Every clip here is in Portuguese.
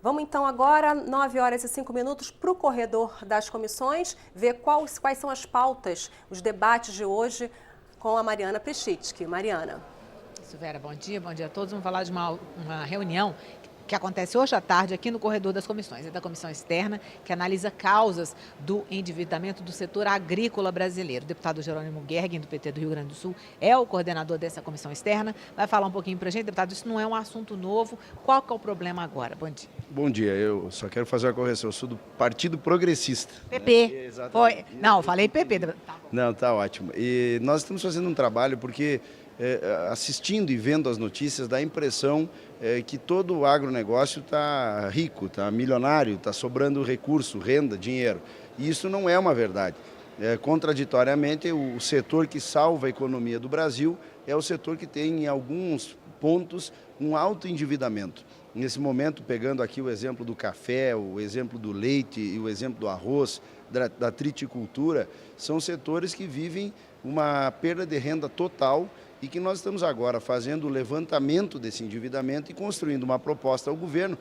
Vamos então agora, 9h05, para o corredor das comissões, ver quais são as pautas, os debates de hoje com a Mariana Prechitsky. Mariana. Isso, Vera, bom dia a todos. Vamos falar de uma reunião que acontece hoje à tarde aqui no corredor das comissões. É da comissão externa, que analisa causas do endividamento do setor agrícola brasileiro. O deputado Jerônimo Gergen, do PT do Rio Grande do Sul, é o coordenador dessa comissão externa. Vai falar um pouquinho para a gente, deputado, isso não é um assunto novo. Qual que é o problema agora? Bom dia. Bom dia, eu só quero fazer uma correção. Eu sou do Partido Progressista. PP. Né? Exatamente. Foi. Não, falei PP. Não, tá ótimo. E nós estamos fazendo um trabalho porque assistindo e vendo as notícias, dá a impressão que todo o agronegócio está rico, está milionário, está sobrando recurso, renda, dinheiro. E isso não é uma verdade. Contraditoriamente, o setor que salva a economia do Brasil é o setor que tem, em alguns pontos, um alto endividamento. Nesse momento, pegando aqui o exemplo do café, o exemplo do leite e o exemplo do arroz, da triticultura, são setores que vivem uma perda de renda total e que nós estamos agora fazendo o levantamento desse endividamento e construindo uma proposta ao governo,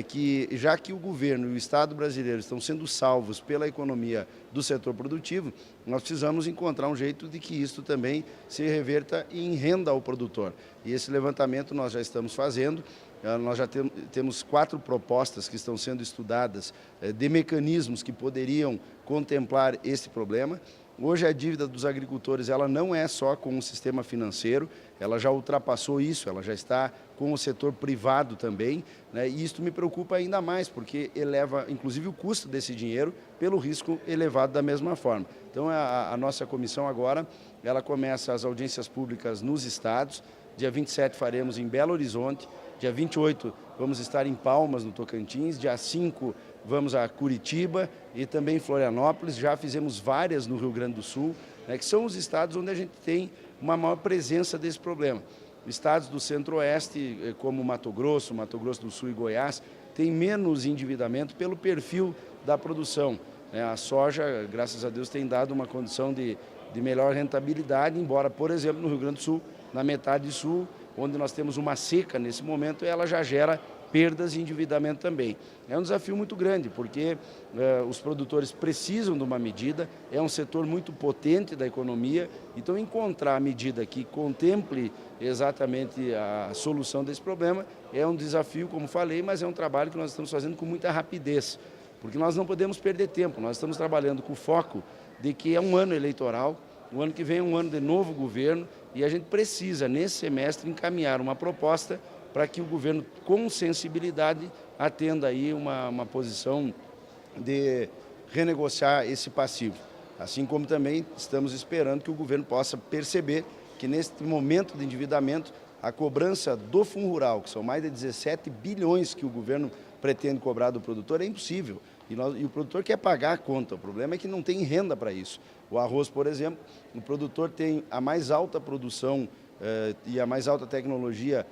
que já que o governo e o Estado brasileiro estão sendo salvos pela economia do setor produtivo, nós precisamos encontrar um jeito de que isso também se reverta em renda ao produtor. E esse levantamento nós já estamos fazendo. Nós já temos 4 propostas que estão sendo estudadas de mecanismos que poderiam contemplar esse problema. Hoje a dívida dos agricultores ela não é só com o sistema financeiro, ela já ultrapassou isso, ela já está com o setor privado também, né? E isso me preocupa ainda mais, porque eleva inclusive o custo desse dinheiro pelo risco elevado da mesma forma. Então a nossa comissão agora, ela começa as audiências públicas nos estados, dia 27 faremos em Belo Horizonte, dia 28 vamos estar em Palmas, no Tocantins, dia 5 vamos a Curitiba e também Florianópolis, já fizemos várias no Rio Grande do Sul, né, que são os estados onde a gente tem uma maior presença desse problema. Estados do Centro-Oeste, como Mato Grosso do Sul e Goiás, têm menos endividamento pelo perfil da produção. A soja, graças a Deus, tem dado uma condição de melhor rentabilidade, embora, por exemplo, no Rio Grande do Sul, na metade sul, onde nós temos uma seca nesse momento, ela já gera perdas e endividamento também. É um desafio muito grande, porque os produtores precisam de uma medida, é um setor muito potente da economia, então encontrar a medida que contemple exatamente a solução desse problema é um desafio, como falei, mas é um trabalho que nós estamos fazendo com muita rapidez, porque nós não podemos perder tempo, nós estamos trabalhando com o foco de que é um ano eleitoral, o ano que vem é um ano de novo governo e a gente precisa, nesse semestre, encaminhar uma proposta para que o governo, com sensibilidade, atenda aí uma posição de renegociar esse passivo. Assim como também estamos esperando que o governo possa perceber que, neste momento de endividamento, a cobrança do Fundo Rural, que são mais de 17 bilhões que o governo pretende cobrar do produtor, é impossível. E o produtor quer pagar a conta, o problema é que não tem renda para isso. O arroz, por exemplo, o produtor tem a mais alta produção e a mais alta tecnologia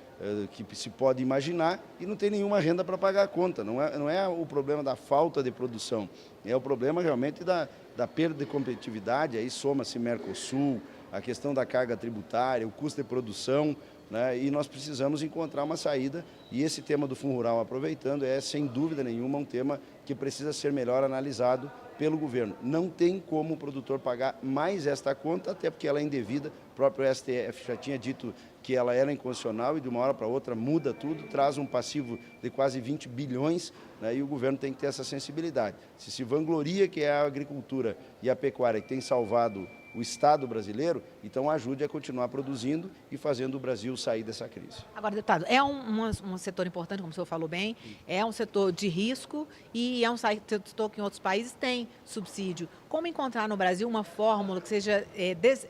que se pode imaginar e não tem nenhuma renda para pagar a conta. Não é o problema da falta de produção, é o problema realmente da perda de competitividade, aí soma-se Mercosul, a questão da carga tributária, o custo de produção, né? E nós precisamos encontrar uma saída e esse tema do Fundo Rural, aproveitando, é sem dúvida nenhuma um tema que precisa ser melhor analisado pelo governo. Não tem como o produtor pagar mais esta conta, até porque ela é indevida. O próprio STF já tinha dito que ela era inconstitucional e de uma hora para outra muda tudo, traz um passivo de quase 20 bilhões, né, e o governo tem que ter essa sensibilidade. Se vangloria que é a agricultura e a pecuária que tem salvado o Estado brasileiro, então ajude a continuar produzindo e fazendo o Brasil sair dessa crise. Agora, deputado, é um setor importante, como o senhor falou bem, é um setor de risco e é um setor que em outros países tem subsídio. Como encontrar no Brasil uma fórmula que seja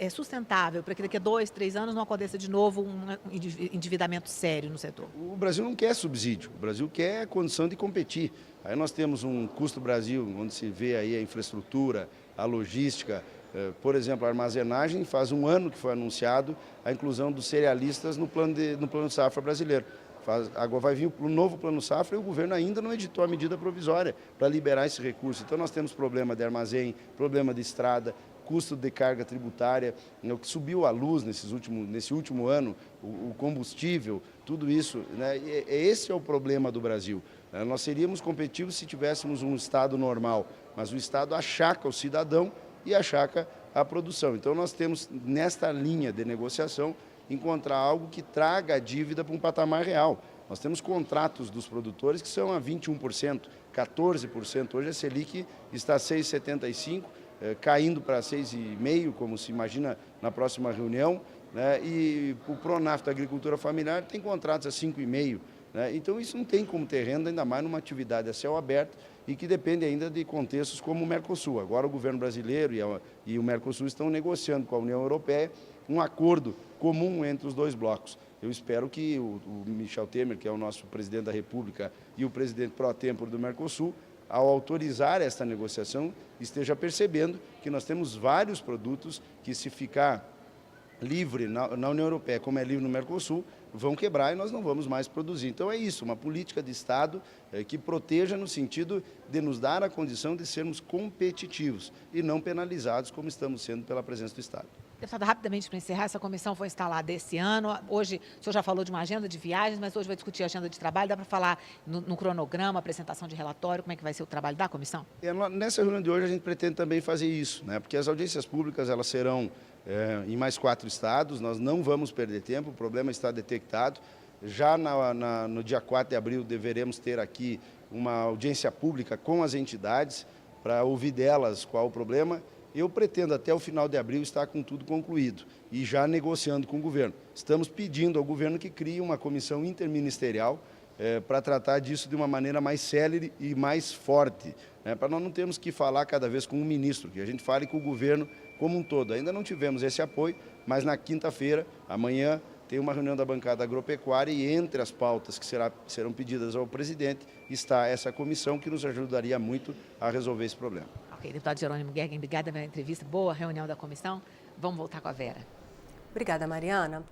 sustentável para que daqui a 2, 3 anos não aconteça de novo um endividamento sério no setor? O Brasil não quer subsídio, o Brasil quer condição de competir. Aí nós temos um custo Brasil, onde se vê aí a infraestrutura, a logística. Por exemplo, a armazenagem, faz um ano que foi anunciado a inclusão dos cerealistas no plano safra brasileiro. Agora vai vir o novo plano safra e o governo ainda não editou a medida provisória para liberar esse recurso. Então nós temos problema de armazém, problema de estrada, custo de carga tributária, o que subiu a luz nesse último ano, o combustível, tudo isso, né? Esse é o problema do Brasil. Nós seríamos competitivos se tivéssemos um Estado normal, mas o Estado achaca o cidadão e achaca a produção. Então nós temos, nesta linha de negociação, encontrar algo que traga a dívida para um patamar real. Nós temos contratos dos produtores que são a 21%, 14%. Hoje a Selic está a 6,75%, caindo para 6,5%, como se imagina na próxima reunião, né? E o Pronaf da Agricultura Familiar tem contratos a 5,5%. Né? Então isso não tem como ter renda, ainda mais numa atividade a céu aberto e que depende ainda de contextos como o Mercosul. Agora o governo brasileiro e o Mercosul estão negociando com a União Europeia um acordo comum entre os dois blocos. Eu espero que o Michel Temer, que é o nosso presidente da República, e o presidente pró-tempore do Mercosul, ao autorizar esta negociação, esteja percebendo que nós temos vários produtos que, se ficar livre na União Europeia, como é livre no Mercosul, vão quebrar e nós não vamos mais produzir. Então é isso, uma política de Estado que proteja no sentido de nos dar a condição de sermos competitivos e não penalizados como estamos sendo pela presença do Estado. Deputado, rapidamente para encerrar, essa comissão foi instalada esse ano. Hoje, o senhor já falou de uma agenda de viagens, mas hoje vai discutir a agenda de trabalho. Dá para falar no cronograma, apresentação de relatório, como é que vai ser o trabalho da comissão? Nessa reunião de hoje a gente pretende também fazer isso, né? Porque as audiências públicas elas serão em mais 4 estados, nós não vamos perder tempo, o problema está detectado. Já no dia 4 de abril deveremos ter aqui uma audiência pública com as entidades para ouvir delas qual o problema. Eu pretendo até o final de abril estar com tudo concluído e já negociando com o governo. Estamos pedindo ao governo que crie uma comissão interministerial para tratar disso de uma maneira mais célere e mais forte, né, para nós não termos que falar cada vez com um ministro, que a gente fale com o governo como um todo. Ainda não tivemos esse apoio, mas na quinta-feira, amanhã, tem uma reunião da bancada agropecuária e entre as pautas que serão pedidas ao presidente está essa comissão que nos ajudaria muito a resolver esse problema. Ok, deputado Jerônimo Gergen, obrigada pela entrevista, boa reunião da comissão. Vamos voltar com a Vera. Obrigada, Mariana.